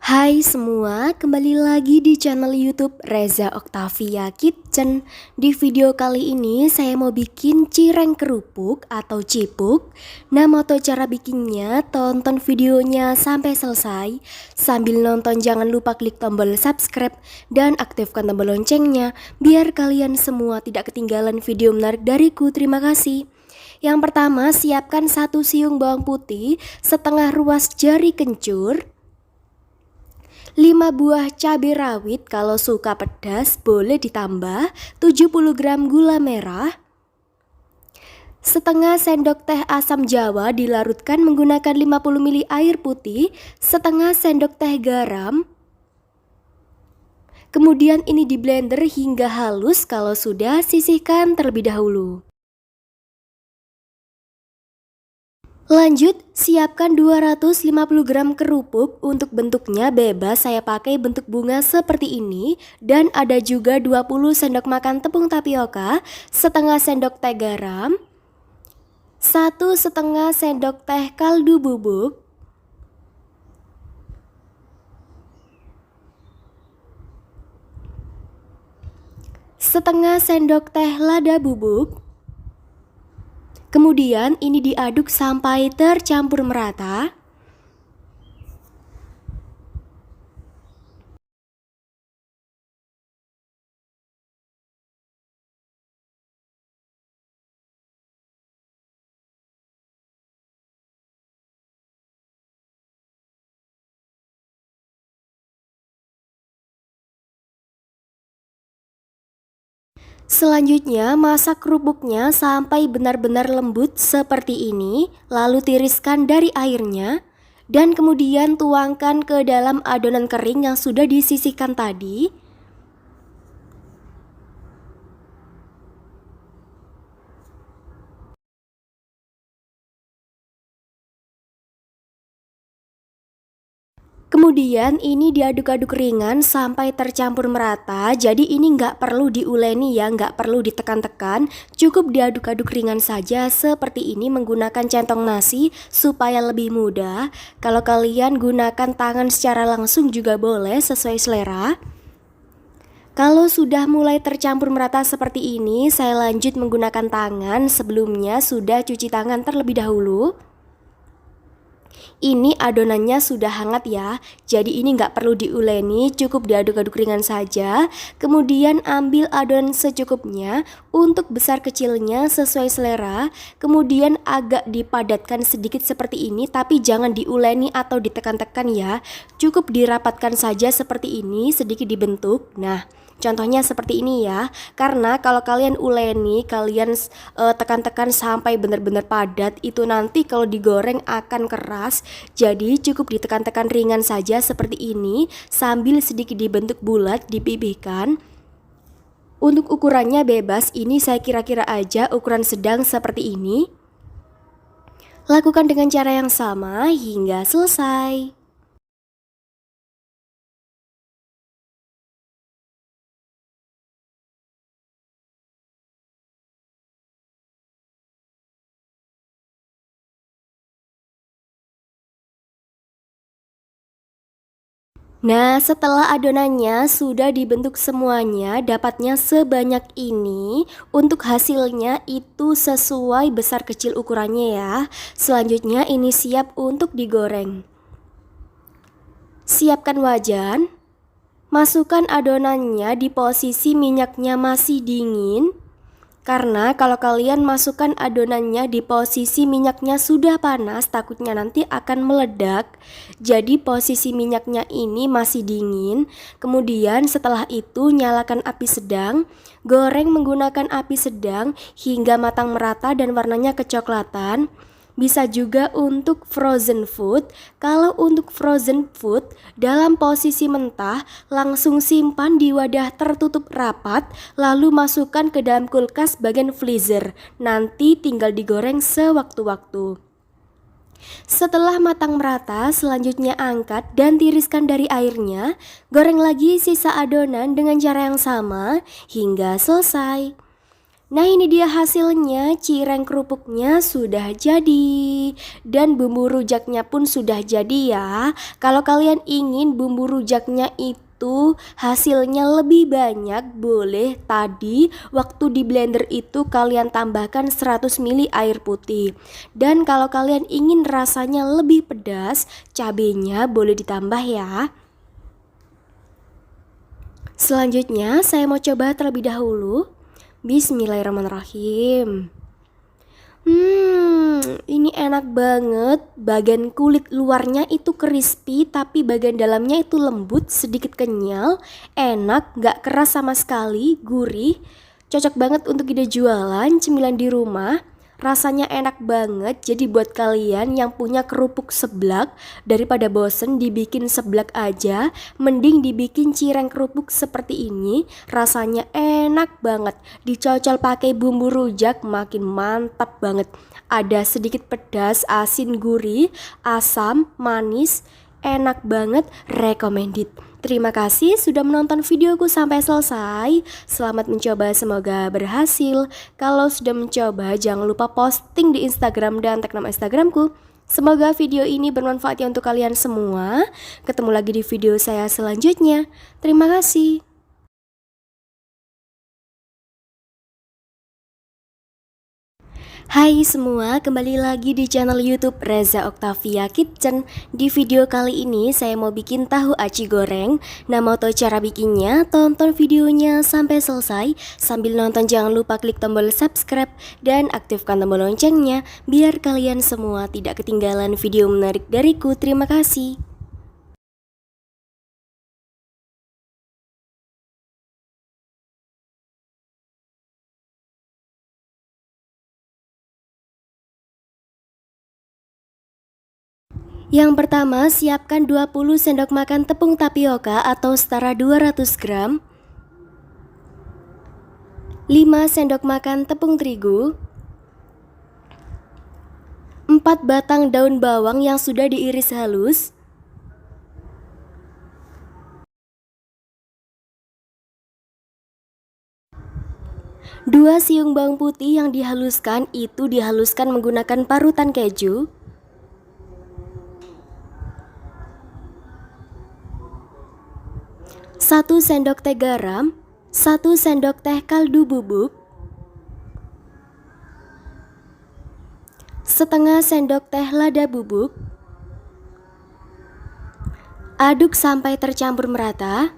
Hai semua, kembali lagi di channel YouTube Reza Oktavia Kitchen. Di video kali ini saya mau bikin cireng kerupuk atau cipuk. Nah, mau tahu cara bikinnya? Tonton videonya sampai selesai. Sambil nonton jangan lupa klik tombol subscribe dan aktifkan tombol loncengnya biar kalian semua tidak ketinggalan video menarik dariku. Terima kasih. Yang pertama, siapkan 1 siung bawang putih setengah ruas jari kencur, 5 buah cabai rawit, kalau suka pedas boleh ditambah, 70 gram gula merah, setengah sendok teh asam jawa dilarutkan menggunakan 50 ml air putih, setengah sendok teh garam. Kemudian ini di blender hingga halus, kalau sudah sisihkan terlebih dahulu. Lanjut, siapkan 250 gram kerupuk. Untuk bentuknya bebas, saya pakai bentuk bunga seperti ini. Dan ada juga 20 sendok makan tepung tapioka, setengah sendok teh garam, 1,5 sendok teh kaldu bubuk, setengah sendok teh lada bubuk. Kemudian ini diaduk sampai tercampur merata. Selanjutnya, masak kerupuknya sampai benar-benar lembut seperti ini, lalu tiriskan dari airnya, dan kemudian tuangkan ke dalam adonan kering yang sudah disisihkan tadi. Kemudian ini diaduk-aduk ringan sampai tercampur merata. Jadi ini nggak perlu diuleni ya, nggak perlu ditekan-tekan. Cukup diaduk-aduk ringan saja seperti ini menggunakan centong nasi supaya lebih mudah. Kalau kalian gunakan tangan secara langsung juga boleh, sesuai selera. Kalau sudah mulai tercampur merata seperti ini, saya lanjut menggunakan tangan. Sebelumnya sudah cuci tangan terlebih dahulu. Ini adonannya sudah hangat ya, jadi ini nggak perlu diuleni, cukup diaduk-aduk ringan saja. Kemudian ambil adonan secukupnya, untuk besar kecilnya sesuai selera. Kemudian agak dipadatkan sedikit seperti ini, tapi jangan diuleni atau ditekan-tekan ya. Cukup dirapatkan saja seperti ini, sedikit dibentuk. Nah, contohnya seperti ini ya, karena kalau kalian uleni, kalian tekan-tekan sampai benar-benar padat, itu nanti kalau digoreng akan keras. Jadi cukup ditekan-tekan ringan saja seperti ini, sambil sedikit dibentuk bulat, dipipihkan. Untuk ukurannya bebas, ini saya kira-kira aja ukuran sedang seperti ini. Lakukan dengan cara yang sama hingga selesai. Nah, setelah adonannya sudah dibentuk semuanya, dapatnya sebanyak ini. Untuk hasilnya itu sesuai besar kecil ukurannya ya. Selanjutnya ini siap untuk digoreng. Siapkan wajan. Masukkan adonannya di posisi minyaknya masih dingin. Karena kalau kalian masukkan adonannya di posisi minyaknya sudah panas, takutnya nanti akan meledak. Jadi posisi minyaknya ini masih dingin. Kemudian setelah itu nyalakan api sedang. Goreng menggunakan api sedang hingga matang merata dan warnanya kecoklatan. Bisa juga untuk frozen food. Kalau untuk frozen food, dalam posisi mentah, langsung simpan di wadah tertutup rapat, lalu masukkan ke dalam kulkas bagian freezer. Nanti tinggal digoreng sewaktu-waktu. Setelah matang merata, selanjutnya angkat dan tiriskan dari airnya. Goreng lagi sisa adonan dengan cara yang sama hingga selesai. Nah ini dia hasilnya, cireng kerupuknya sudah jadi. Dan bumbu rujaknya pun sudah jadi ya. Kalau kalian ingin bumbu rujaknya itu hasilnya lebih banyak, boleh tadi waktu di blender itu kalian tambahkan 100 ml air putih. Dan kalau kalian ingin rasanya lebih pedas, cabenya boleh ditambah ya. Selanjutnya saya mau coba terlebih dahulu. Bismillahirrahmanirrahim. Ini enak banget. Bagian kulit luarnya itu crispy, tapi bagian dalamnya itu lembut, sedikit kenyal, enak, gak keras sama sekali, gurih. Cocok banget untuk ide jualan, cemilan di rumah. Rasanya enak banget, jadi buat kalian yang punya kerupuk seblak, daripada bosen dibikin seblak aja, mending dibikin cireng kerupuk seperti ini. Rasanya enak banget, dicocol pakai bumbu rujak makin mantap banget. Ada sedikit pedas, asin, gurih, asam, manis, enak banget, recommended. Terima kasih sudah menonton videoku sampai selesai. Selamat mencoba, semoga berhasil. Kalau sudah mencoba, jangan lupa posting di Instagram dan tag nama Instagramku. Semoga video ini bermanfaat ya untuk kalian semua. Ketemu lagi di video saya selanjutnya. Terima kasih. Hai semua, kembali lagi di channel YouTube Reza Octavia Kitchen. Di video kali ini saya mau bikin tahu aci goreng. Nah, mau tahu cara bikinnya? Tonton videonya sampai selesai. Sambil nonton jangan lupa klik tombol subscribe dan aktifkan tombol loncengnya biar kalian semua tidak ketinggalan video menarik dariku. Terima kasih. Yang pertama, siapkan 20 sendok makan tepung tapioka atau setara 200 gram, 5 sendok makan tepung terigu, 4 batang daun bawang yang sudah diiris halus, 2 siung bawang putih yang dihaluskan, itu dihaluskan menggunakan parutan keju, 1 sendok teh garam, 1 sendok teh kaldu bubuk, setengah sendok teh lada bubuk. Aduk sampai tercampur merata.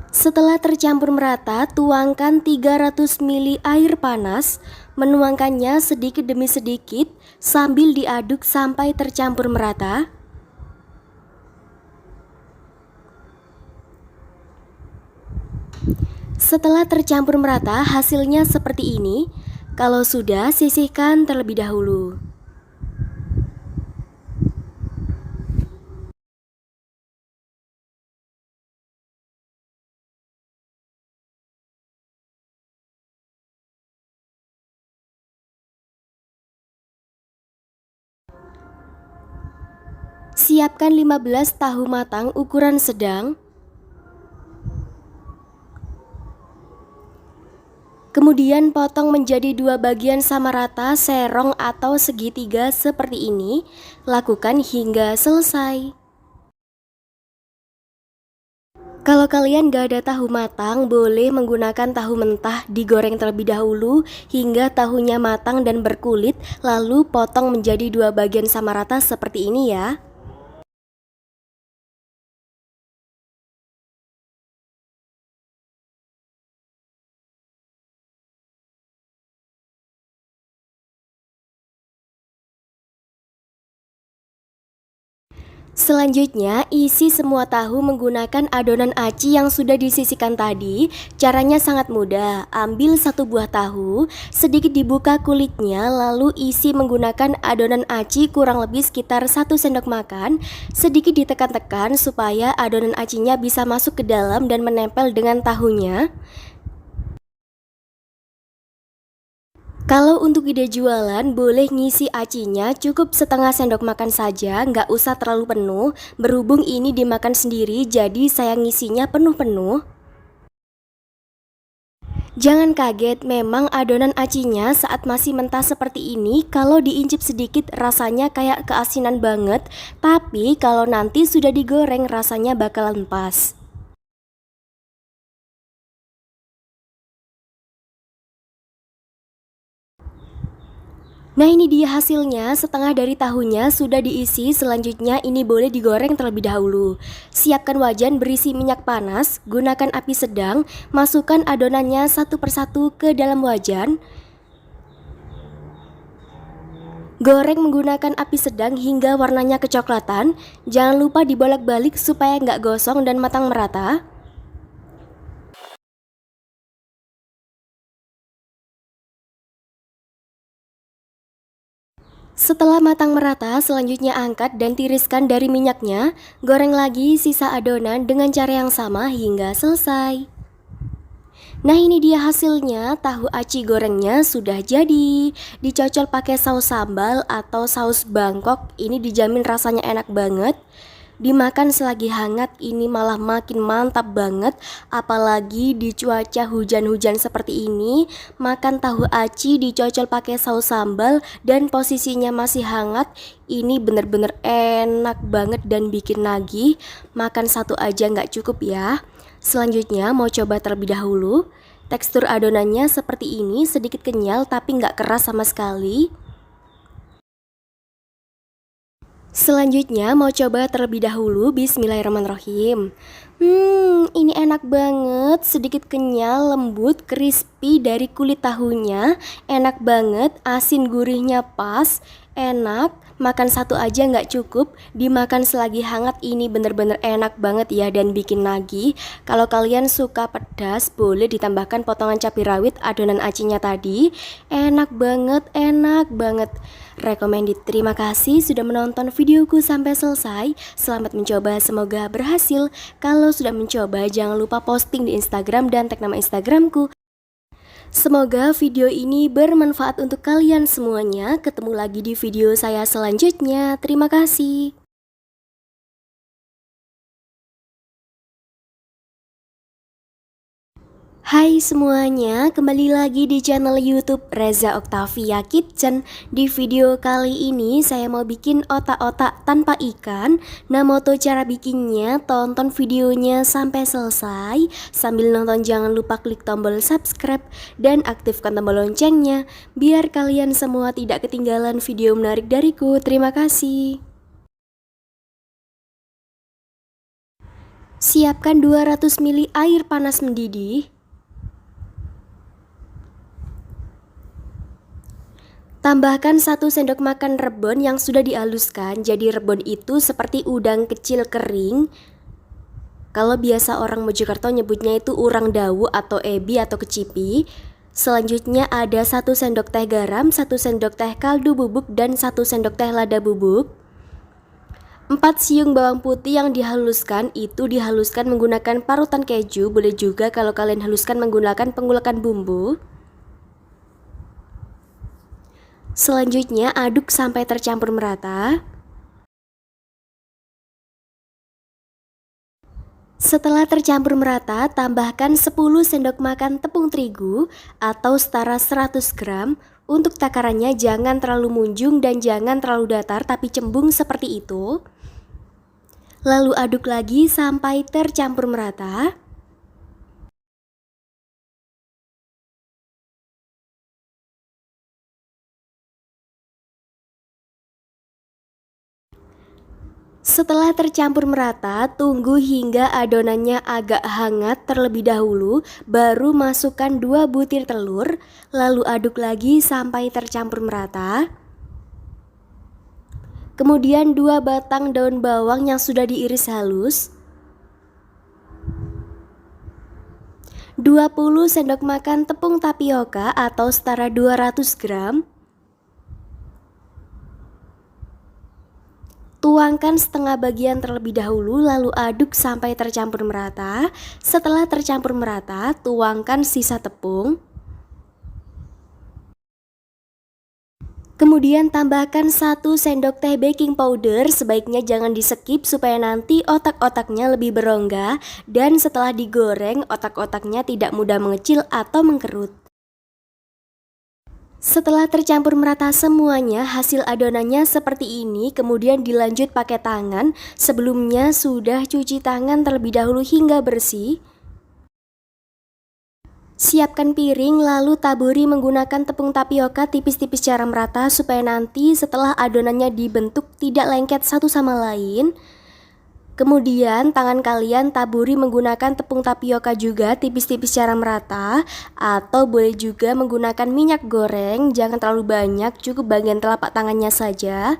Setelah tercampur merata, tuangkan 300 ml air panas, menuangkannya sedikit demi sedikit sambil diaduk sampai tercampur merata. Setelah tercampur merata, hasilnya seperti ini. Kalau sudah, sisihkan terlebih dahulu. Siapkan 15 tahu matang ukuran sedang. Kemudian potong menjadi 2 bagian sama rata, serong atau segitiga seperti ini. Lakukan hingga selesai. Kalau kalian gak ada tahu matang, boleh menggunakan tahu mentah, digoreng terlebih dahulu hingga tahunya matang dan berkulit, lalu potong menjadi 2 bagian sama rata seperti ini ya. Selanjutnya, isi semua tahu menggunakan adonan aci yang sudah disisihkan tadi. Caranya sangat mudah. Ambil 1 buah tahu, sedikit dibuka kulitnya, lalu isi menggunakan adonan aci kurang lebih sekitar 1 sendok makan. Sedikit ditekan-tekan supaya adonan acinya bisa masuk ke dalam dan menempel dengan tahunya. Kalau untuk ide jualan, boleh ngisi acinya cukup setengah sendok makan saja, nggak usah terlalu penuh. Berhubung ini dimakan sendiri, jadi saya ngisinya penuh-penuh. Jangan kaget, memang adonan acinya saat masih mentah seperti ini, kalau diincip sedikit rasanya kayak keasinan banget. Tapi kalau nanti sudah digoreng rasanya bakalan pas. Nah ini dia hasilnya, setengah dari tahunya sudah diisi. Selanjutnya ini boleh digoreng terlebih dahulu. Siapkan wajan berisi minyak panas, gunakan api sedang, masukkan adonannya satu persatu ke dalam wajan. Goreng menggunakan api sedang hingga warnanya kecoklatan. Jangan lupa dibolak-balik supaya nggak gosong dan matang merata. Setelah matang merata, selanjutnya angkat dan tiriskan dari minyaknya. Goreng lagi sisa adonan dengan cara yang sama hingga selesai. Nah ini dia hasilnya, tahu aci gorengnya sudah jadi. Dicocol pakai saus sambal atau saus Bangkok, ini dijamin rasanya enak banget. Dimakan selagi hangat ini malah makin mantap banget. Apalagi di cuaca hujan-hujan seperti ini, makan tahu aci dicocol pakai saus sambal dan posisinya masih hangat, ini bener-bener enak banget dan bikin nagih. Makan satu aja nggak cukup ya. Selanjutnya mau coba terlebih dahulu. Tekstur adonannya seperti ini, sedikit kenyal tapi nggak keras sama sekali. Selanjutnya mau coba terlebih dahulu. Bismillahirrahmanirrahim. Ini enak banget, sedikit kenyal, lembut, crispy dari kulit tahunya. Enak banget, asin gurihnya pas, enak. Makan satu aja nggak cukup, dimakan selagi hangat ini bener-bener enak banget ya dan bikin nagih. Kalau kalian suka pedas, boleh ditambahkan potongan cabai rawit adonan acinya tadi. Enak banget, enak banget. Recommended. Terima kasih sudah menonton videoku sampai selesai. Selamat mencoba, semoga berhasil. Kalau sudah mencoba, jangan lupa posting di Instagram dan tag nama Instagramku. Semoga video ini bermanfaat untuk kalian semuanya. Ketemu lagi di video saya selanjutnya. Terima kasih. Hai semuanya, kembali lagi di channel YouTube Reza Octavia Kitchen. Di video kali ini saya mau bikin otak-otak tanpa ikan. Nah, moto cara bikinnya, tonton videonya sampai selesai. Sambil nonton jangan lupa klik tombol subscribe dan aktifkan tombol loncengnya biar kalian semua tidak ketinggalan video menarik dariku. Terima kasih. Siapkan 200 ml air panas mendidih. Tambahkan 1 sendok makan rebon yang sudah dihaluskan. Jadi rebon itu seperti udang kecil kering. Kalau biasa orang Mojokerto nyebutnya itu urang dawu atau ebi atau kecipi. Selanjutnya ada 1 sendok teh garam, 1 sendok teh kaldu bubuk, dan 1 sendok teh lada bubuk. 4 siung bawang putih yang dihaluskan itu dihaluskan menggunakan parutan keju. Boleh juga kalau kalian haluskan menggunakan pengulakan bumbu. Selanjutnya aduk sampai tercampur merata. Setelah tercampur merata, tambahkan 10 sendok makan tepung terigu atau setara 100 gram. Untuk takarannya jangan terlalu munjung dan jangan terlalu datar tapi cembung seperti itu. Lalu aduk lagi sampai tercampur merata. Setelah tercampur merata, tunggu hingga adonannya agak hangat terlebih dahulu, baru masukkan 2 butir telur, lalu aduk lagi sampai tercampur merata. Kemudian 2 batang daun bawang yang sudah diiris halus, 20 sendok makan tepung tapioka atau setara 200 gram. Tuangkan setengah bagian terlebih dahulu lalu aduk sampai tercampur merata. Setelah tercampur merata, tuangkan sisa tepung. Kemudian tambahkan 1 sendok teh baking powder, sebaiknya jangan di skip supaya nanti otak-otaknya lebih berongga dan setelah digoreng otak-otaknya tidak mudah mengecil atau mengkerut. Setelah tercampur merata semuanya, hasil adonannya seperti ini, kemudian dilanjut pakai tangan. Sebelumnya sudah cuci tangan terlebih dahulu hingga bersih. Siapkan piring lalu taburi menggunakan tepung tapioka tipis-tipis secara merata supaya nanti setelah adonannya dibentuk tidak lengket satu sama lain. Kemudian tangan kalian taburi menggunakan tepung tapioka juga tipis-tipis secara merata, atau boleh juga menggunakan minyak goreng, jangan terlalu banyak, cukup bagian telapak tangannya saja.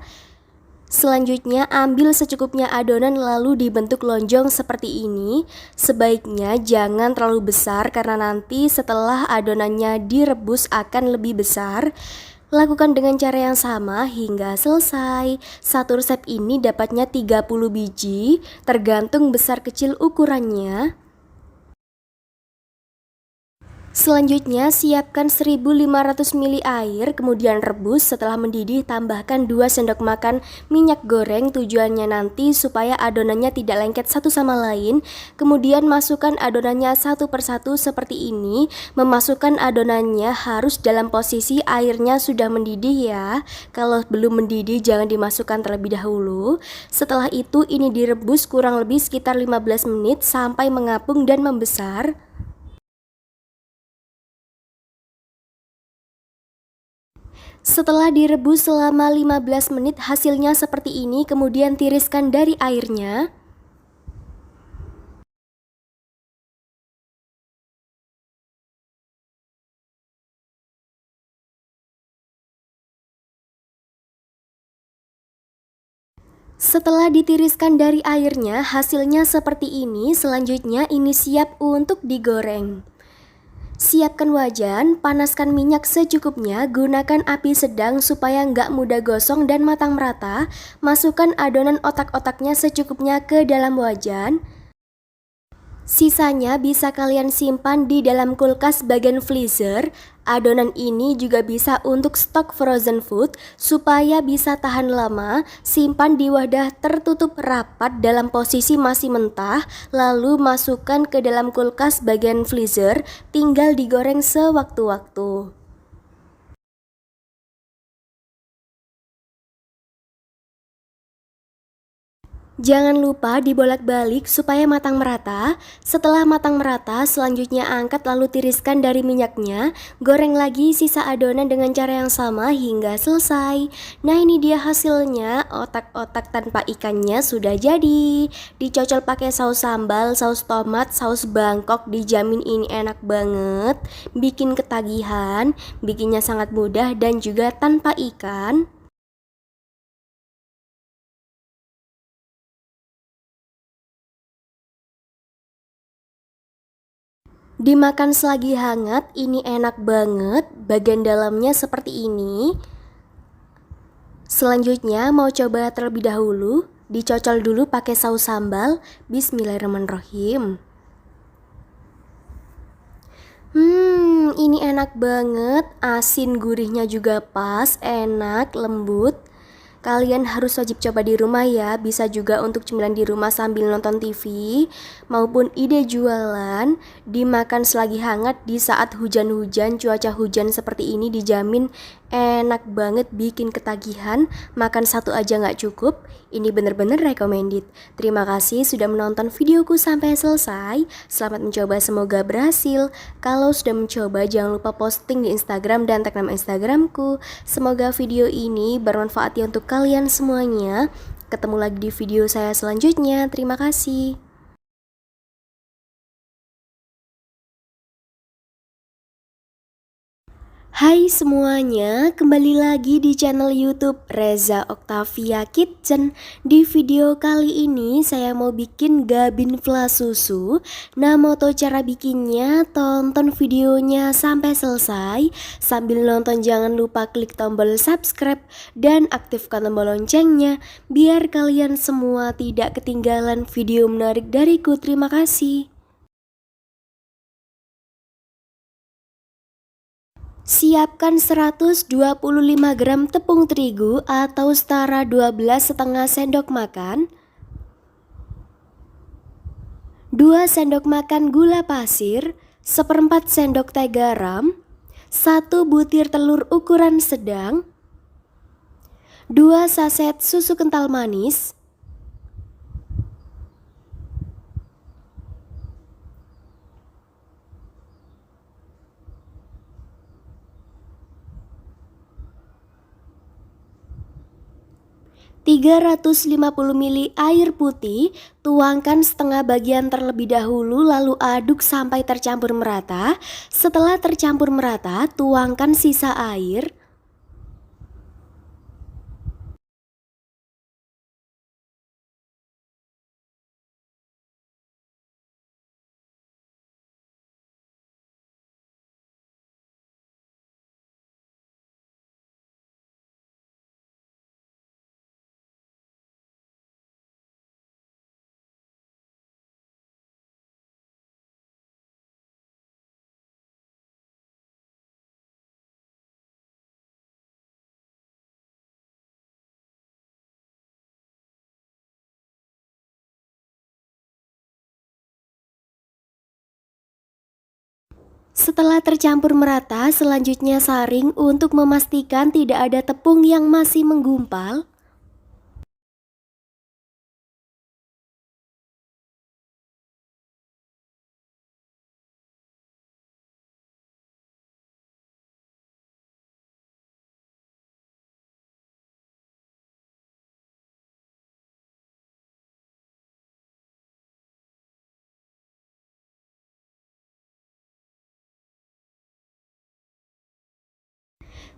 Selanjutnya ambil secukupnya adonan lalu dibentuk lonjong seperti ini. Sebaiknya jangan terlalu besar karena nanti setelah adonannya direbus akan lebih besar. Lakukan dengan cara yang sama hingga selesai. Satu resep ini dapatnya 30 biji, tergantung besar kecil ukurannya. Selanjutnya siapkan 1500 ml air, kemudian rebus. Setelah mendidih tambahkan 2 sendok makan minyak goreng, tujuannya nanti supaya adonannya tidak lengket satu sama lain. Kemudian masukkan adonannya satu persatu seperti ini. Memasukkan adonannya harus dalam posisi airnya sudah mendidih ya. Kalau belum mendidih jangan dimasukkan terlebih dahulu. Setelah itu ini direbus kurang lebih sekitar 15 menit sampai mengapung dan membesar. Setelah direbus selama 15 menit hasilnya seperti ini, kemudian tiriskan dari airnya. Setelah ditiriskan dari airnya, hasilnya seperti ini. Selanjutnya ini siap untuk digoreng. Siapkan wajan, panaskan minyak secukupnya, gunakan api sedang supaya nggak mudah gosong dan matang merata. Masukkan adonan otak-otaknya secukupnya ke dalam wajan. Sisanya bisa kalian simpan di dalam kulkas bagian freezer. Adonan ini juga bisa untuk stok frozen food supaya bisa tahan lama. Simpan di wadah tertutup rapat dalam posisi masih mentah, lalu masukkan ke dalam kulkas bagian freezer, tinggal digoreng sewaktu-waktu. Jangan lupa dibolak-balik supaya matang merata. Setelah matang merata, selanjutnya angkat lalu tiriskan dari minyaknya. Goreng lagi sisa adonan dengan cara yang sama hingga selesai. Nah, ini dia hasilnya. Otak-otak tanpa ikannya sudah jadi. Dicocol pakai saus sambal, saus tomat, saus Bangkok, dijamin ini enak banget. Bikin ketagihan, bikinnya sangat mudah dan juga tanpa ikan. Dimakan selagi hangat, ini enak banget. Bagian dalamnya seperti ini. Selanjutnya mau coba terlebih dahulu. Dicocol dulu pakai saus sambal. Bismillahirrahmanirrahim. Ini enak banget. Asin gurihnya juga pas, enak, lembut. Kalian harus wajib coba di rumah ya. Bisa juga untuk cemilan di rumah sambil nonton TV, maupun ide jualan. Dimakan selagi hangat di saat hujan-hujan, cuaca hujan seperti ini, dijamin enak banget, bikin ketagihan. Makan satu aja nggak cukup. Ini bener-bener recommended. Terima kasih sudah menonton videoku sampai selesai. Selamat mencoba, semoga berhasil. Kalau sudah mencoba jangan lupa posting di Instagram dan tag nama Instagramku. Semoga video ini bermanfaat ya untuk kalian semuanya. Ketemu lagi di video saya selanjutnya. Terima kasih. Hai semuanya, kembali lagi di channel YouTube Reza Octavia Kitchen. Di video kali ini saya mau bikin gabin flas susu. Nah, mau tahu cara bikinnya? Tonton videonya sampai selesai. Sambil nonton jangan lupa klik tombol subscribe dan aktifkan tombol loncengnya biar kalian semua tidak ketinggalan video menarik dariku. Terima kasih. Siapkan 125 gram tepung terigu atau setara 12,5 sendok makan, 2 sendok makan gula pasir, seperempat sendok teh garam, 1 butir telur ukuran sedang, 2 saset susu kental manis, 350 ml air putih, tuangkan setengah bagian terlebih dahulu lalu aduk sampai tercampur merata. Setelah tercampur merata, tuangkan sisa air. Setelah tercampur merata, selanjutnya saring untuk memastikan tidak ada tepung yang masih menggumpal.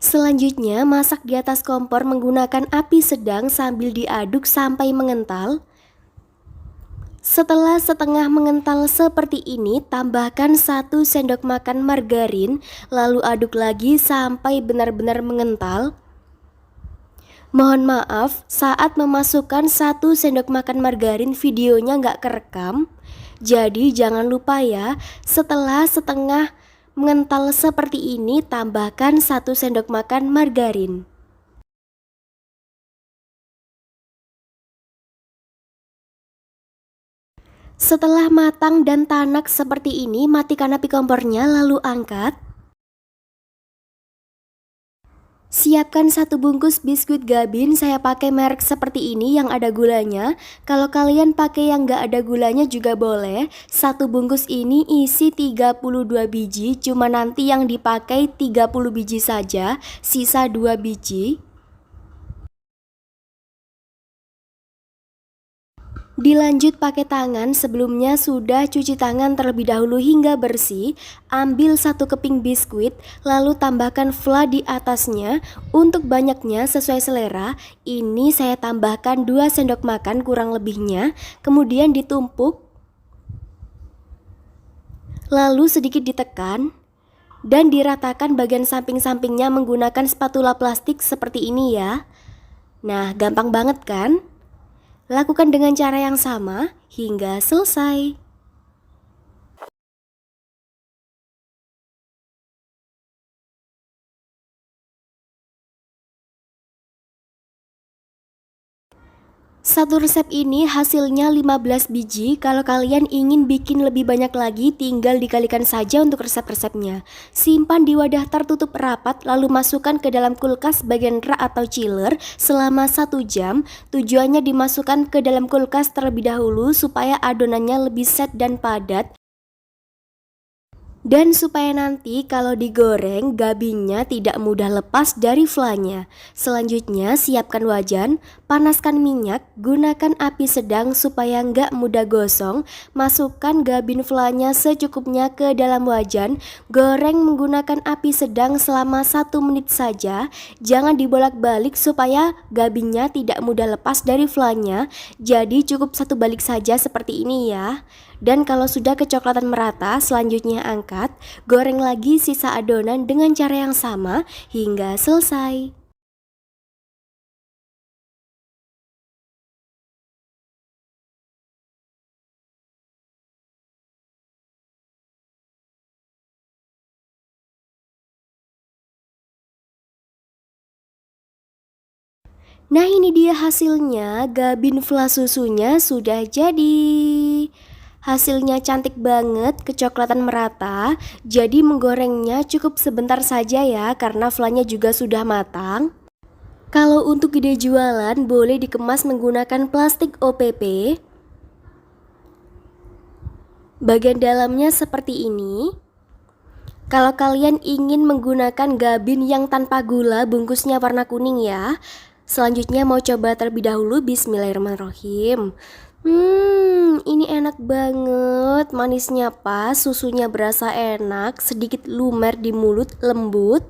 Selanjutnya, masak di atas kompor menggunakan api sedang sambil diaduk sampai mengental. Setelah setengah mengental seperti ini, tambahkan 1 sendok makan margarin, lalu aduk lagi sampai benar-benar mengental. Mohon maaf, saat memasukkan 1 sendok makan margarin videonya nggak kerekam. Jadi jangan lupa ya, setelah setengah mengental seperti ini, tambahkan 1 sendok makan margarin. Setelah matang dan tanak seperti ini, matikan api kompornya lalu angkat. Siapkan 1 bungkus biskuit Gabin, saya pakai merek seperti ini yang ada gulanya. Kalau kalian pakai yang gak ada gulanya juga boleh. 1 bungkus ini isi 32 biji, cuma nanti yang dipakai 30 biji saja, sisa 2 biji. Dilanjut pakai tangan, sebelumnya sudah cuci tangan terlebih dahulu hingga bersih. Ambil 1 keping biskuit, lalu tambahkan fla di atasnya. Untuk banyaknya sesuai selera, ini saya tambahkan 2 sendok makan kurang lebihnya. Kemudian ditumpuk, lalu sedikit ditekan, dan diratakan bagian samping-sampingnya menggunakan spatula plastik seperti ini ya. Nah, gampang banget kan? Lakukan dengan cara yang sama hingga selesai. Satu resep ini hasilnya 15 biji. Kalau kalian ingin bikin lebih banyak lagi, tinggal dikalikan saja untuk resep-resepnya. Simpan di wadah tertutup rapat, lalu masukkan ke dalam kulkas bagian rak atau chiller selama 1 jam. Tujuannya dimasukkan ke dalam kulkas terlebih dahulu supaya adonannya lebih set dan padat. Dan supaya nanti kalau digoreng, gabinnya tidak mudah lepas dari flanya. Selanjutnya siapkan wajan, panaskan minyak, gunakan api sedang supaya nggak mudah gosong. Masukkan gabin flanya secukupnya ke dalam wajan, goreng menggunakan api sedang selama 1 menit saja. Jangan dibolak-balik supaya gabinnya tidak mudah lepas dari flanya. Jadi cukup 1 balik saja seperti ini ya. Dan kalau sudah kecoklatan merata, selanjutnya angkat, goreng lagi sisa adonan dengan cara yang sama hingga selesai. Nah ini dia hasilnya, gabin fla susunya sudah jadi. Hasilnya cantik banget, kecoklatan merata. Jadi menggorengnya cukup sebentar saja ya, karena flanya juga sudah matang. Kalau untuk ide jualan boleh dikemas menggunakan plastik OPP. Bagian dalamnya seperti ini. Kalau kalian ingin menggunakan gabin yang tanpa gula, bungkusnya warna kuning ya. Selanjutnya mau coba terlebih dahulu, bismillahirrahmanirrahim. Ini enak banget, manisnya pas, susunya berasa enak, sedikit lumer di mulut, lembut.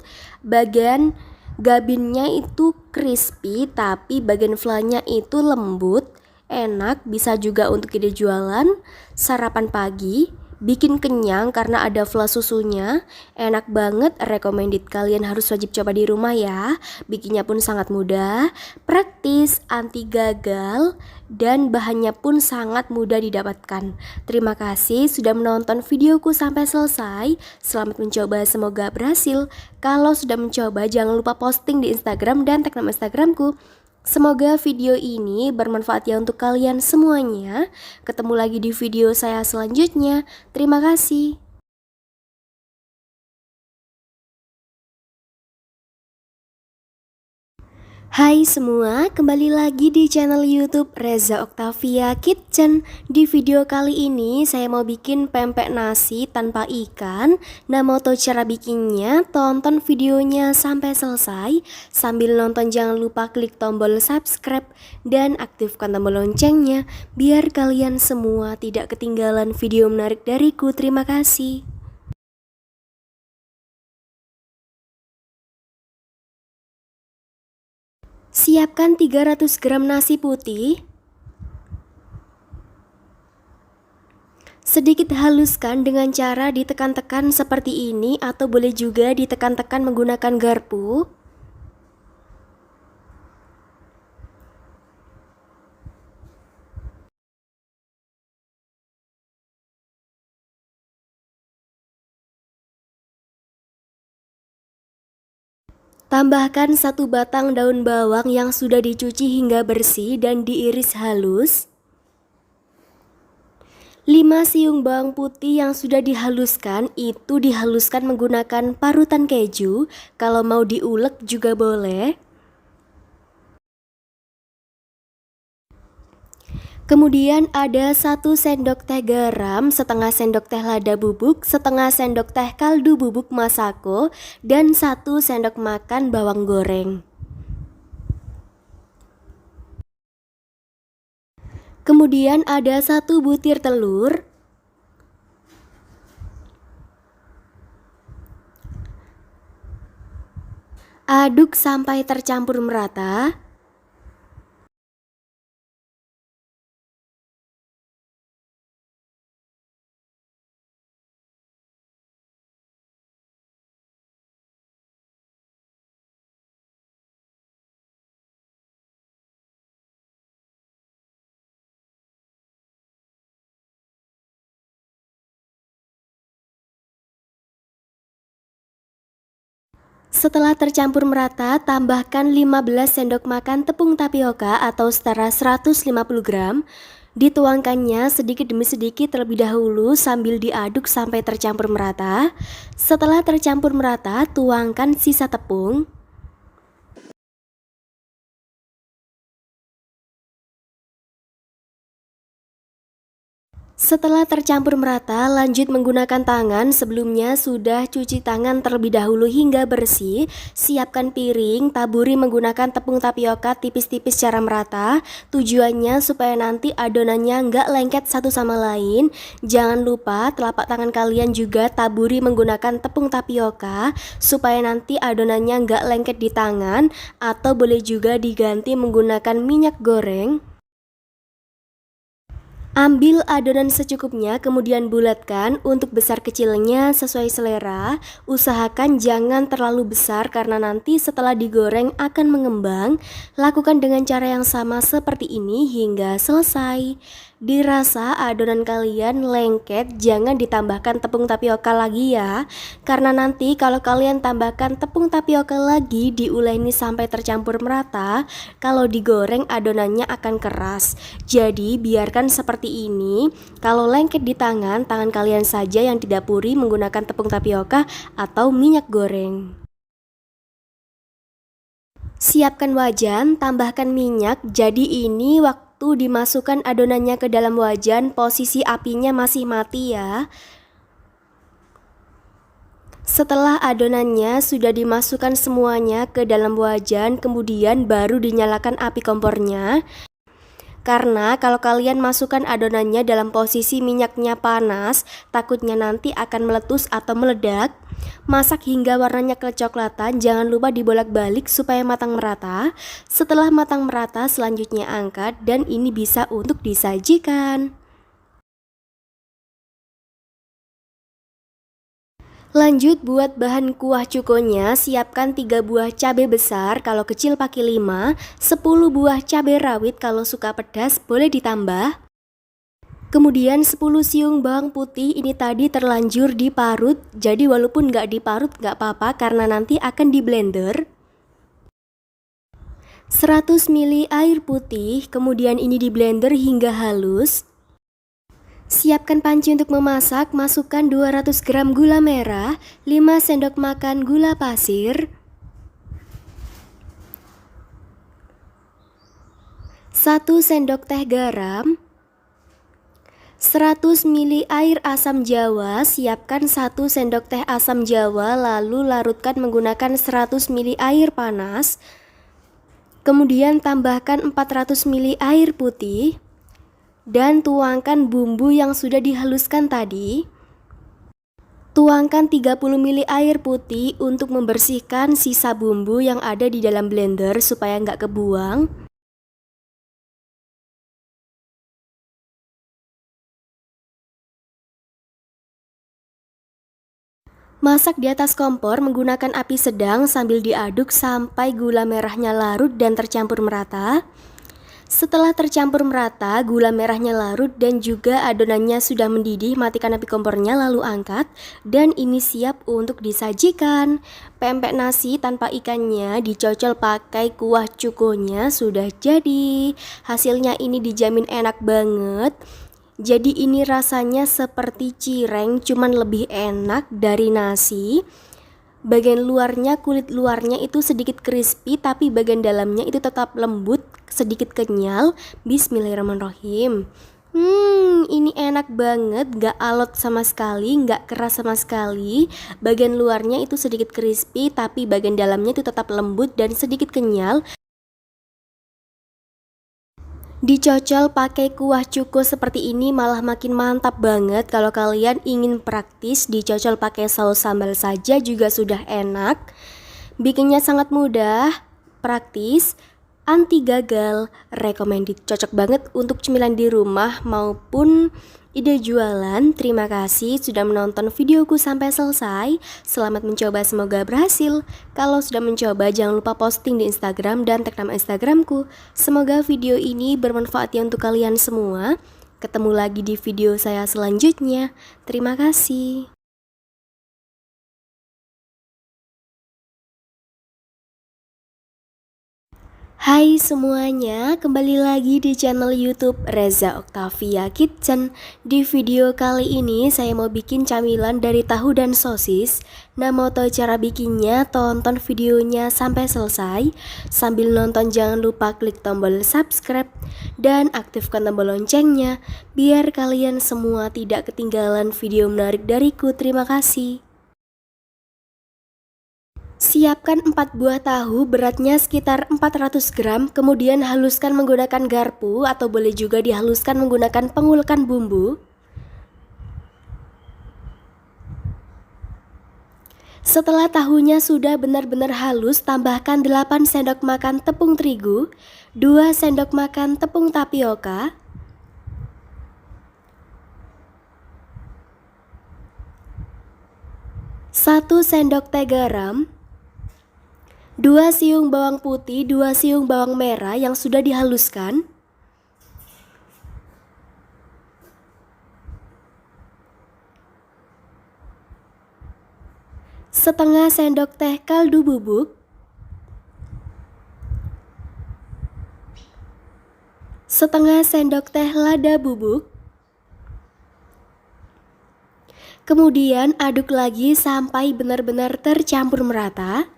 Bagian gabinnya itu crispy, tapi bagian flanya itu lembut, enak, bisa juga untuk ide jualan, sarapan pagi. Bikin kenyang karena ada fla susunya. Enak banget, recommended, kalian harus wajib coba di rumah ya. Bikinnya pun sangat mudah, praktis, anti gagal, dan bahannya pun sangat mudah didapatkan. Terima kasih sudah menonton videoku sampai selesai. Selamat mencoba, semoga berhasil. Kalau sudah mencoba jangan lupa posting di Instagram dan tag nama Instagramku. Semoga video ini bermanfaat ya untuk kalian semuanya. Ketemu lagi di video saya selanjutnya. Terima kasih. Hai semua, kembali lagi di channel YouTube Reza Octavia Kitchen. Di video kali ini saya mau bikin pempek nasi tanpa ikan. Nah, mau tahu cara bikinnya? Tonton videonya sampai selesai. Sambil nonton jangan lupa klik tombol subscribe dan aktifkan tombol loncengnya biar kalian semua tidak ketinggalan video menarik dariku. Terima kasih. Siapkan 300 gram nasi putih. Sedikit haluskan dengan cara ditekan-tekan seperti ini atau boleh juga ditekan-tekan menggunakan garpu. Tambahkan 1 batang daun bawang yang sudah dicuci hingga bersih dan diiris halus. 5 siung bawang putih yang sudah dihaluskan itu dihaluskan menggunakan parutan keju. Kalau mau diulek juga boleh. Kemudian ada 1 sendok teh garam, setengah sendok teh lada bubuk, setengah sendok teh kaldu bubuk masako, dan 1 sendok makan bawang goreng. Kemudian ada 1 butir telur. Aduk sampai tercampur merata. Setelah tercampur merata, tambahkan 15 sendok makan tepung tapioka atau setara 150 gram. Dituangkannya sedikit demi sedikit terlebih dahulu sambil diaduk sampai tercampur merata. Setelah tercampur merata, tuangkan sisa tepung. Setelah tercampur merata, lanjut menggunakan tangan. Sebelumnya sudah cuci tangan terlebih dahulu hingga bersih. Siapkan piring, taburi menggunakan tepung tapioka tipis-tipis secara merata. Tujuannya supaya nanti adonannya nggak lengket satu sama lain. Jangan lupa telapak tangan kalian juga taburi menggunakan tepung tapioka supaya nanti adonannya nggak lengket di tangan. Atau boleh juga diganti menggunakan minyak goreng. Ambil adonan secukupnya, kemudian bulatkan. Untuk besar kecilnya sesuai selera. Usahakan jangan terlalu besar karena nanti setelah digoreng akan mengembang. Lakukan dengan cara yang sama seperti ini hingga selesai. Dirasa adonan kalian lengket, jangan ditambahkan tepung tapioka lagi ya. Karena nanti kalau kalian tambahkan tepung tapioka lagi, diuleni sampai tercampur merata, kalau digoreng adonannya akan keras. Jadi biarkan seperti ini. Kalau lengket di tangan, tangan kalian saja yang didapuri menggunakan tepung tapioka atau minyak goreng. Siapkan wajan, tambahkan minyak. Jadi ini waktu dimasukkan adonannya ke dalam wajan, posisi apinya masih mati ya. Setelah adonannya sudah dimasukkan semuanya ke dalam wajan, kemudian baru dinyalakan api kompornya. Karena kalau kalian masukkan adonannya dalam posisi minyaknya panas, takutnya nanti akan meletus atau meledak. Masak hingga warnanya kecoklatan, jangan lupa dibolak-balik supaya matang merata. Setelah matang merata, selanjutnya angkat dan ini bisa untuk disajikan. Lanjut buat bahan kuah cukonya, siapkan 3 buah cabai besar, kalau kecil pakai 5, 10 buah cabai rawit, kalau suka pedas boleh ditambah. Kemudian 10 siung bawang putih, ini tadi terlanjur diparut, jadi walaupun nggak diparut nggak apa-apa karena nanti akan di blender. 100 ml air putih, kemudian ini di blender hingga halus. Siapkan panci untuk memasak, masukkan 200 gram gula merah, 5 sendok makan gula pasir, 1 sendok teh garam, 100 ml air asam jawa, siapkan 1 sendok teh asam jawa, lalu larutkan menggunakan 100 ml air panas. Kemudian tambahkan 400 ml air putih dan tuangkan bumbu yang sudah dihaluskan tadi. Tuangkan 30 ml air putih untuk membersihkan sisa bumbu yang ada di dalam blender supaya nggak kebuang. Masak di atas kompor menggunakan api sedang sambil diaduk sampai gula merahnya larut dan tercampur merata. Setelah tercampur merata, gula merahnya larut dan juga adonannya sudah mendidih, matikan api kompornya lalu angkat. Dan ini siap untuk disajikan. Pempek nasi tanpa ikannya dicocol pakai kuah cukonya sudah jadi. Hasilnya ini dijamin enak banget. Jadi ini rasanya seperti cireng, cuman lebih enak dari nasi. Bagian luarnya, kulit luarnya itu sedikit crispy, tapi bagian dalamnya itu tetap lembut, sedikit kenyal. Bismillahirrahmanirrahim. Ini enak banget, gak alot sama sekali, gak keras sama sekali. Bagian luarnya itu sedikit crispy, tapi bagian dalamnya itu tetap lembut dan sedikit kenyal. Dicocol pakai kuah cuko seperti ini malah makin mantap banget. Kalau kalian ingin praktis, dicocol pakai saus sambal saja juga sudah enak. Bikinnya sangat mudah, praktis, anti gagal, recommended. Cocok banget untuk cemilan di rumah maupun ide jualan. Terima kasih sudah menonton videoku sampai selesai. Selamat mencoba, semoga berhasil. Kalau sudah mencoba, jangan lupa posting di Instagram dan tag nama Instagramku. Semoga video ini bermanfaat ya untuk kalian semua. Ketemu lagi di video saya selanjutnya. Terima kasih. Hai semuanya, kembali lagi di channel YouTube Reza Octavia Kitchen. Di video kali ini saya mau bikin camilan dari tahu dan sosis. Nah, mau tahu cara bikinnya? Tonton videonya sampai selesai. Sambil nonton jangan lupa klik tombol subscribe dan aktifkan tombol loncengnya biar kalian semua tidak ketinggalan video menarik dariku. Terima kasih. Siapkan 4 buah tahu, beratnya sekitar 400 gram, kemudian haluskan menggunakan garpu atau boleh juga dihaluskan menggunakan pengulkan bumbu. Setelah tahunya sudah benar-benar halus, tambahkan 8 sendok makan tepung terigu, 2 sendok makan tepung tapioka, 1 sendok teh garam, 2 siung bawang putih, 2 siung bawang merah yang sudah dihaluskan, setengah sendok teh kaldu bubuk, setengah sendok teh lada bubuk. Kemudian aduk lagi sampai benar-benar tercampur merata.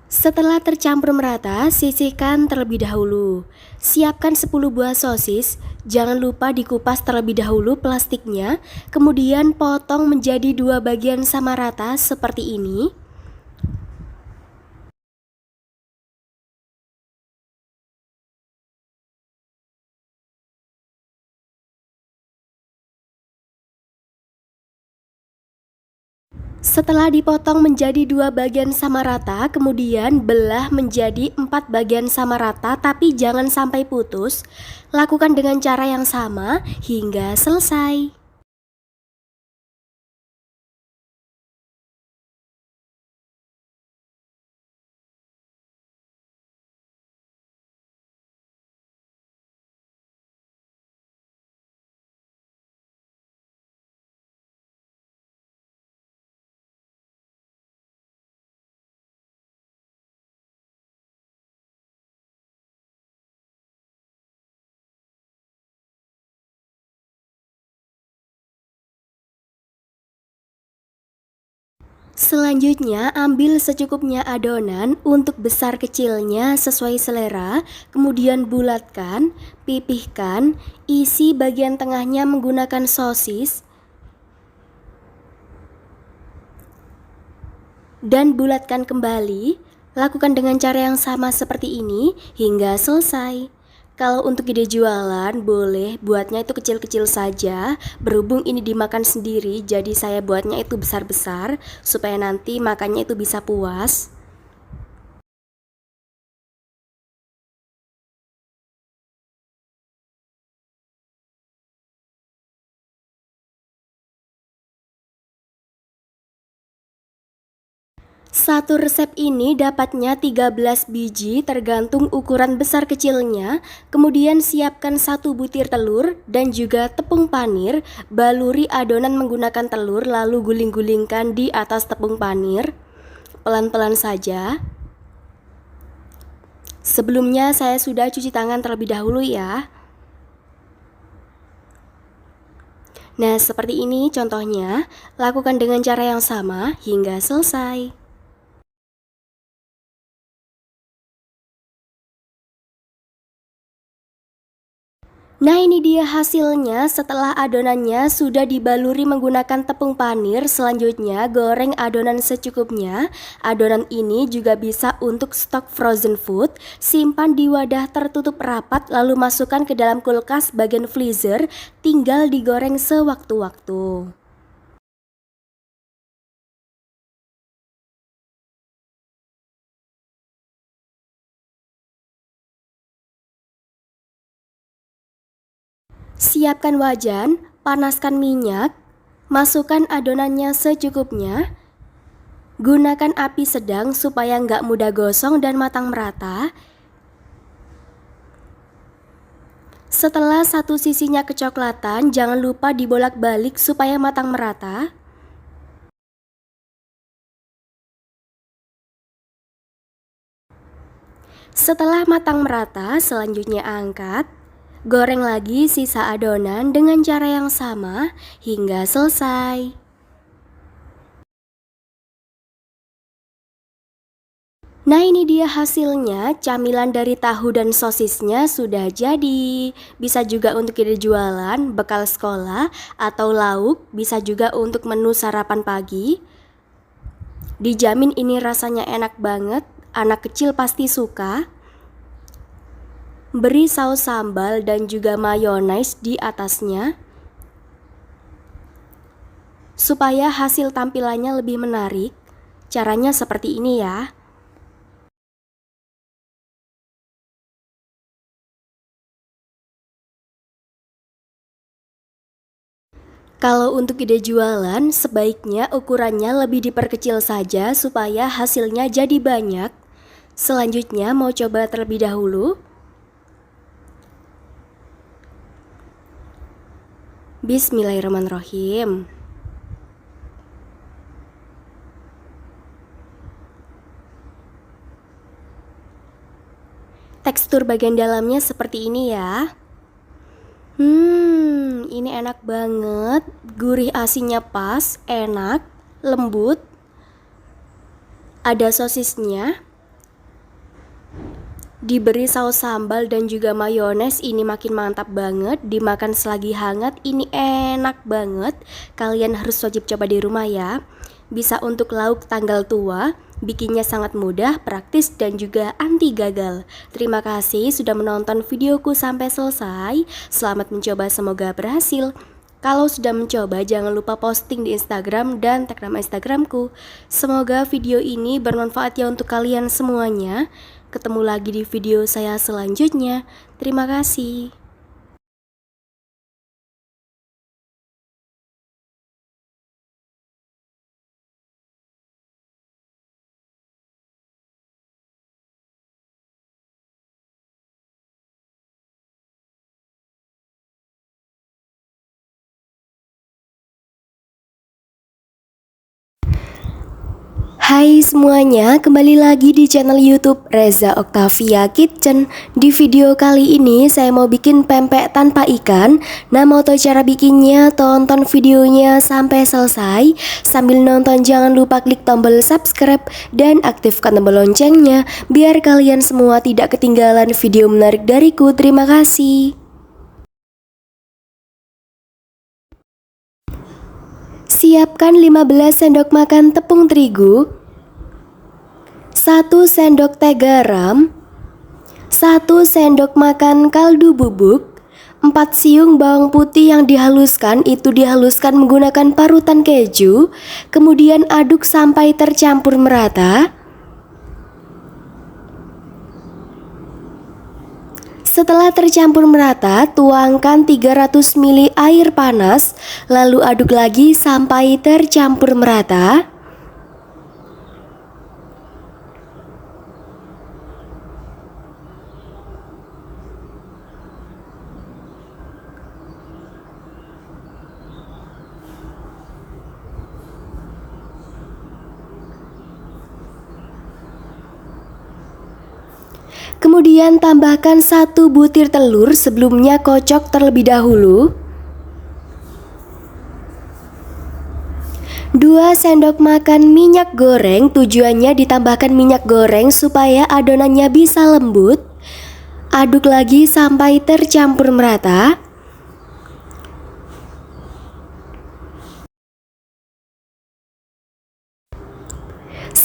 Setelah tercampur merata, sisihkan terlebih dahulu. Siapkan 10 buah sosis, jangan lupa dikupas terlebih dahulu plastiknya, kemudian potong menjadi 2 bagian sama rata seperti ini. Setelah dipotong menjadi 2 bagian sama rata, kemudian belah menjadi 4 bagian sama rata, tapi jangan sampai putus. Lakukan dengan cara yang sama hingga selesai. Selanjutnya, ambil secukupnya adonan untuk besar kecilnya sesuai selera, kemudian bulatkan, pipihkan, isi bagian tengahnya menggunakan sosis, dan bulatkan kembali. Lakukan dengan cara yang sama seperti ini hingga selesai. Kalau untuk ide jualan, boleh buatnya itu kecil-kecil saja. Berhubung ini dimakan sendiri, jadi saya buatnya itu besar-besar supaya nanti makannya itu bisa puas. Satu resep ini dapatnya 13 biji tergantung ukuran besar kecilnya. Kemudian siapkan 1 butir telur dan juga tepung panir. Baluri adonan menggunakan telur lalu guling-gulingkan di atas tepung panir. Pelan-pelan saja. Sebelumnya saya sudah cuci tangan terlebih dahulu ya. Nah, seperti ini contohnya. Lakukan dengan cara yang sama hingga selesai. Nah, ini dia hasilnya setelah adonannya sudah dibaluri menggunakan tepung panir. Selanjutnya goreng adonan secukupnya. Adonan ini juga bisa untuk stok frozen food. Simpan di wadah tertutup rapat lalu masukkan ke dalam kulkas bagian freezer. Tinggal digoreng sewaktu-waktu. Siapkan wajan, panaskan minyak, masukkan adonannya secukupnya. Gunakan api sedang supaya nggak mudah gosong dan matang merata. Setelah satu sisinya kecoklatan, jangan lupa dibolak-balik supaya matang merata. Setelah matang merata, selanjutnya angkat. Goreng lagi sisa adonan dengan cara yang sama hingga selesai. Nah, ini dia hasilnya. Camilan dari tahu dan sosisnya sudah jadi. Bisa juga untuk ide jualan, bekal sekolah, atau lauk. Bisa juga untuk menu sarapan pagi. Dijamin ini rasanya enak banget. Anak kecil pasti suka. Beri saus sambal dan juga mayones di atasnya supaya hasil tampilannya lebih menarik. Caranya seperti ini ya. Kalau untuk ide jualan, sebaiknya ukurannya lebih diperkecil saja supaya hasilnya jadi banyak. Selanjutnya mau coba terlebih dahulu. Bismillahirrahmanirrahim. Tekstur bagian dalamnya seperti ini ya. Ini enak banget. Gurih asinnya pas, enak, lembut. Ada sosisnya. Diberi saus sambal dan juga mayones, ini makin mantap banget. Dimakan selagi hangat, ini enak banget. Kalian harus wajib coba di rumah ya. Bisa untuk lauk tanggal tua, bikinnya sangat mudah, praktis, dan juga anti gagal. Terima kasih sudah menonton videoku sampai selesai. Selamat mencoba, semoga berhasil. Kalau sudah mencoba, jangan lupa posting di Instagram dan tag nama Instagramku. Semoga video ini bermanfaat ya untuk kalian semuanya. Ketemu lagi di video saya selanjutnya. Terima kasih. Hai semuanya, kembali lagi di channel YouTube Reza Octavia Kitchen. Di video kali ini saya mau bikin pempek tanpa ikan. Nah, mau tahu cara bikinnya? Tonton videonya sampai selesai. Sambil nonton jangan lupa klik tombol subscribe dan aktifkan tombol loncengnya biar kalian semua tidak ketinggalan video menarik dariku. Terima kasih. Siapkan 15 sendok makan tepung terigu, 1 sendok teh garam, 1 sendok makan kaldu bubuk, 4 siung bawang putih yang dihaluskan, itu dihaluskan menggunakan parutan keju. Kemudian aduk sampai tercampur merata. Setelah tercampur merata, tuangkan 300 ml air panas, lalu aduk lagi sampai tercampur merata. Kemudian tambahkan 1 butir telur, sebelumnya kocok terlebih dahulu. 2 sendok makan minyak goreng, tujuannya ditambahkan minyak goreng supaya adonannya bisa lembut. Aduk lagi sampai tercampur merata.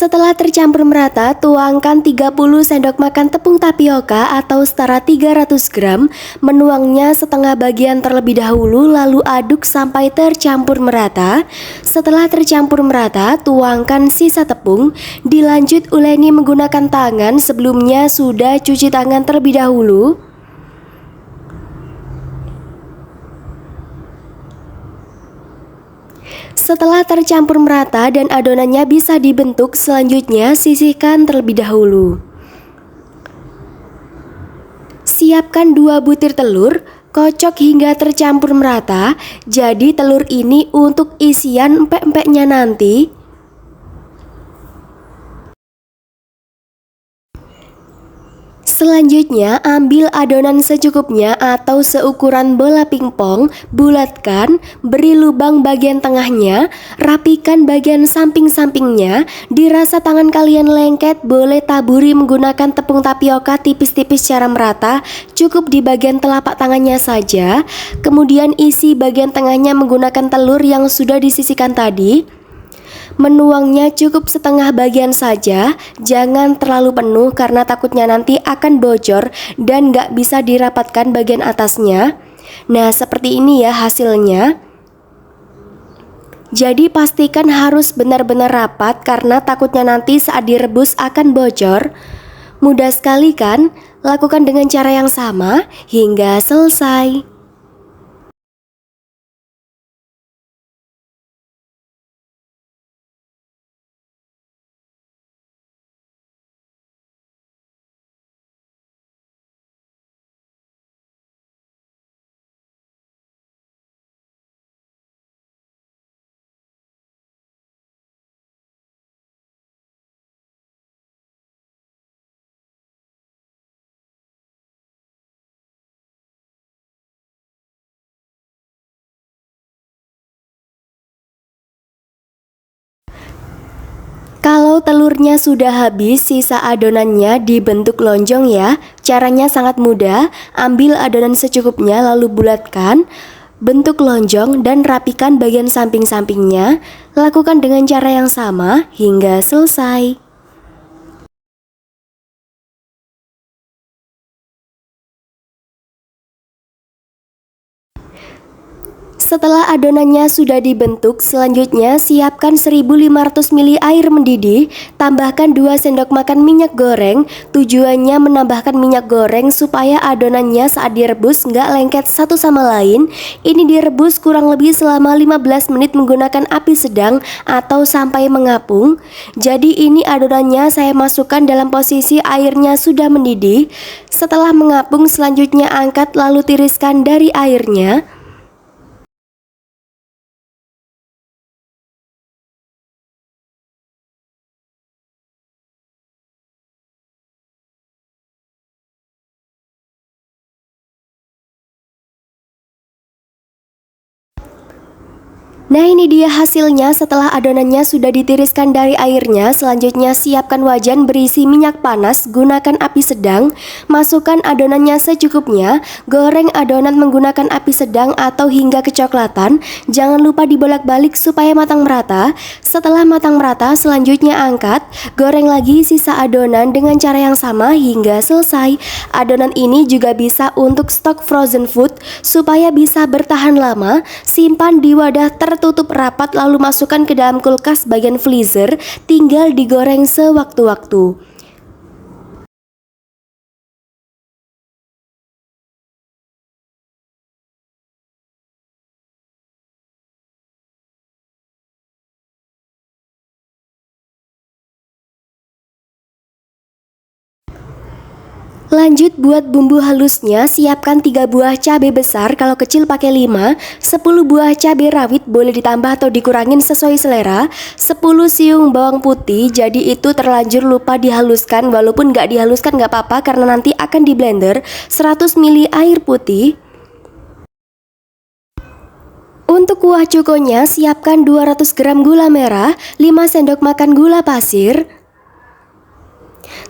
Setelah tercampur merata, tuangkan 30 sendok makan tepung tapioka atau setara 300 gram. Menuangnya setengah bagian terlebih dahulu, lalu aduk sampai tercampur merata. Setelah tercampur merata, tuangkan sisa tepung. Dilanjut uleni menggunakan tangan, sebelumnya sudah cuci tangan terlebih dahulu. Setelah tercampur merata dan adonannya bisa dibentuk, selanjutnya sisihkan terlebih dahulu. Siapkan 2 butir telur, kocok hingga tercampur merata. Jadi telur ini untuk isian empek-empeknya nanti. Selanjutnya, ambil adonan secukupnya atau seukuran bola pingpong, bulatkan, beri lubang bagian tengahnya, rapikan bagian samping-sampingnya. Dirasa tangan kalian lengket, boleh taburi menggunakan tepung tapioka tipis-tipis secara merata, cukup di bagian telapak tangannya saja. Kemudian isi bagian tengahnya menggunakan telur yang sudah disisihkan tadi. Menuangnya cukup setengah bagian saja, jangan terlalu penuh karena takutnya nanti akan bocor dan gak bisa dirapatkan bagian atasnya. Nah, seperti ini ya hasilnya. Jadi pastikan harus benar-benar rapat karena takutnya nanti saat direbus akan bocor. Mudah sekali kan? Lakukan dengan cara yang sama hingga selesai. Kalau telurnya sudah habis, sisa adonannya dibentuk lonjong ya. Caranya sangat mudah, ambil adonan secukupnya lalu bulatkan, bentuk lonjong dan rapikan bagian samping-sampingnya. Lakukan dengan cara yang sama hingga selesai. Setelah adonannya sudah dibentuk, selanjutnya siapkan 1500 ml air mendidih, tambahkan 2 sendok makan minyak goreng. Tujuannya menambahkan minyak goreng supaya adonannya saat direbus nggak lengket satu sama lain. Ini direbus kurang lebih selama 15 menit menggunakan api sedang atau sampai mengapung. Jadi ini adonannya saya masukkan dalam posisi airnya sudah mendidih. Setelah mengapung, selanjutnya angkat lalu tiriskan dari airnya. Nah, ini dia hasilnya setelah adonannya sudah ditiriskan dari airnya. Selanjutnya siapkan wajan berisi minyak panas, gunakan api sedang, masukkan adonannya secukupnya, goreng adonan menggunakan api sedang atau hingga kecoklatan. Jangan lupa dibolak-balik supaya matang merata. Setelah matang merata, selanjutnya angkat, goreng lagi sisa adonan dengan cara yang sama hingga selesai. Adonan ini juga bisa untuk stok frozen food supaya bisa bertahan lama. Simpan di wadah tertutup rapat lalu masukkan ke dalam kulkas bagian freezer, tinggal digoreng sewaktu-waktu. Lanjut buat bumbu halusnya, siapkan 3 buah cabai besar, kalau kecil pakai 5, 10 buah cabai rawit boleh ditambah atau dikurangin sesuai selera, 10 siung bawang putih, jadi itu terlanjur lupa dihaluskan, walaupun nggak dihaluskan nggak apa-apa karena nanti akan di blender, 100 ml air putih. Untuk kuah cukonya, siapkan 200 gram gula merah, 5 sendok makan gula pasir,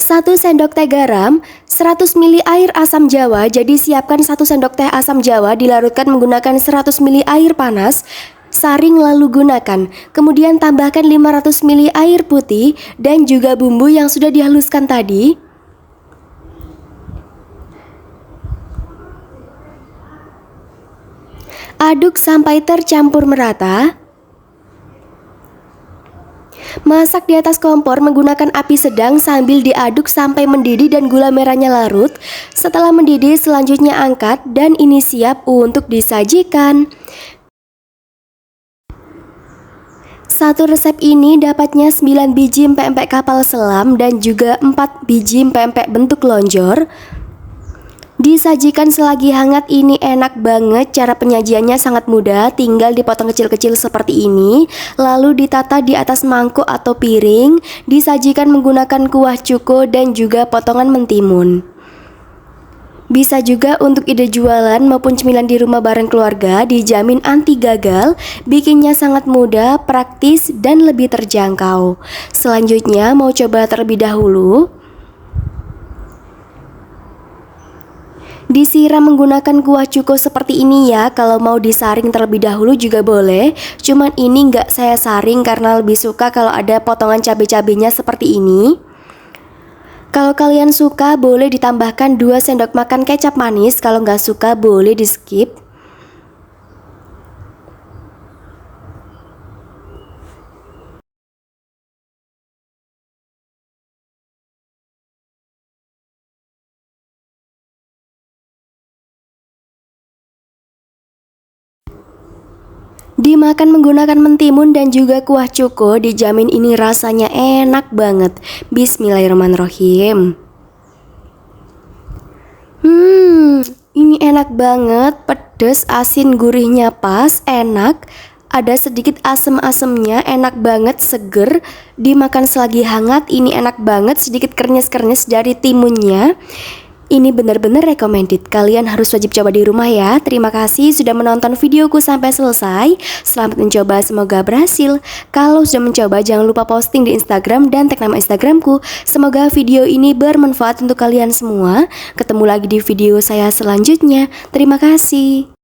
1 sendok teh garam, 100 ml air asam jawa, jadi siapkan 1 sendok teh asam jawa dilarutkan menggunakan 100 ml air panas, saring lalu gunakan. Kemudian tambahkan 500 ml air putih dan juga bumbu yang sudah dihaluskan tadi. Aduk sampai tercampur merata. Masak di atas kompor menggunakan api sedang sambil diaduk sampai mendidih dan gula merahnya larut. Setelah mendidih, selanjutnya angkat dan ini siap untuk disajikan. Satu resep ini dapatnya 9 biji empek-empek kapal selam dan juga 4 biji empek-empek bentuk lonjor. Disajikan selagi hangat, ini enak banget. Cara penyajiannya sangat mudah, tinggal dipotong kecil-kecil seperti ini, lalu ditata di atas mangkuk atau piring. Disajikan menggunakan kuah cuko dan juga potongan mentimun. Bisa juga untuk ide jualan maupun cemilan di rumah bareng keluarga, dijamin anti gagal. Bikinnya sangat mudah, praktis, dan lebih terjangkau. Selanjutnya mau coba terlebih dahulu. Disiram menggunakan kuah cuko seperti ini ya. Kalau mau disaring terlebih dahulu juga boleh. Cuman ini nggak saya saring karena lebih suka kalau ada potongan cabai-cabainya seperti ini. Kalau kalian suka boleh ditambahkan 2 sendok makan kecap manis. Kalau nggak suka boleh di skip. Dimakan menggunakan mentimun dan juga kuah cuko, dijamin ini rasanya enak banget. Bismillahirrahmanirrahim. Ini enak banget, pedas, asin, gurihnya pas, enak. Ada sedikit asem-asemnya, enak banget, seger. Dimakan selagi hangat, ini enak banget, sedikit kernyes-kernyes dari timunnya. Ini benar-benar recommended, kalian harus wajib coba di rumah ya. Terima kasih sudah menonton videoku sampai selesai. Selamat mencoba, semoga berhasil. Kalau sudah mencoba jangan lupa posting di Instagram dan tag nama Instagramku. Semoga video ini bermanfaat untuk kalian semua. Ketemu lagi di video saya selanjutnya. Terima kasih.